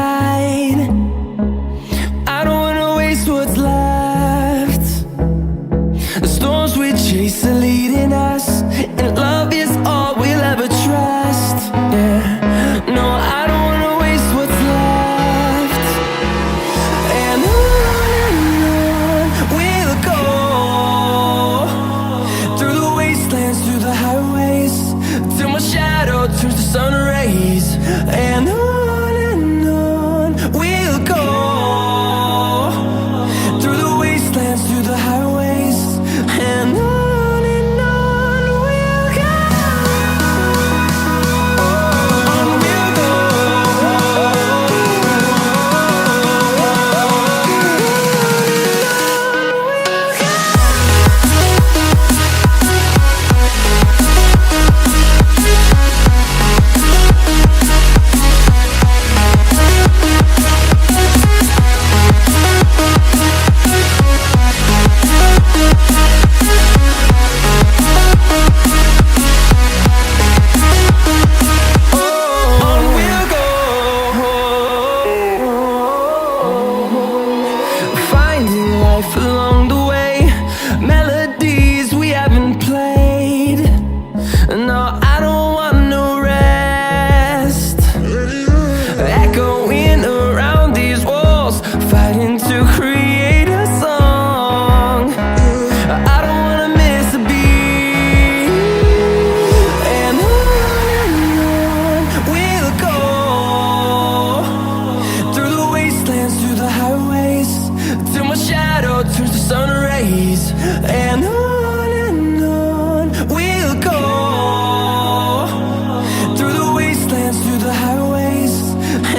tide. I don't wanna waste what's left. The storms we chase are leading us, and love is all we'll ever trust. Yeah, no, I don't wanna waste what's left. And on we'll go, through the wastelands, through the highways, till my shadow turns to sun rays. And on we'll go, through the wastelands, through the highways, and on we'll go. On we'll go. On we'll go, finding life along the way, melodies we haven't played. No, I don't want no rest, echoing around these walls, fighting to create a song. I don't wanna miss a beat. And on we'll go, through the wastelands, through the highways, till my shadow turns to sun rays. And on we'll go, through the wastelands, through the highways,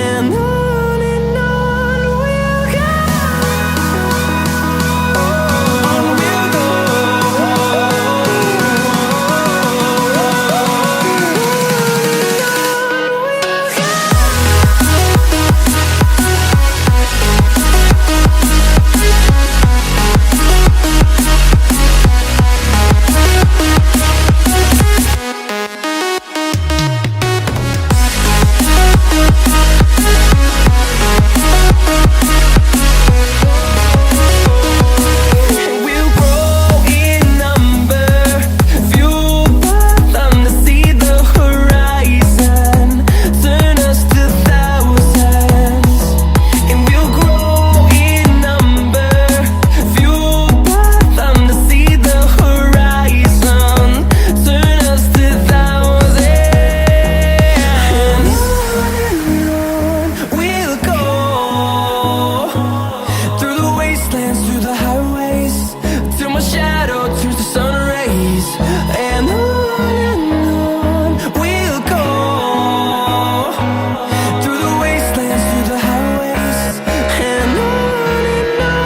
and on we'll go. On we'll go. We'll grow in number, fueled by them to see the horizon, turn us to thousands. And we'll grow in number, fueled by them to see the horizon, turn us to thousands. And on we'll go, through the wastelands, through the highways, till my shadow turns to sun rays. And on we'll go, through the wastelands, through the highways, and on we'll go.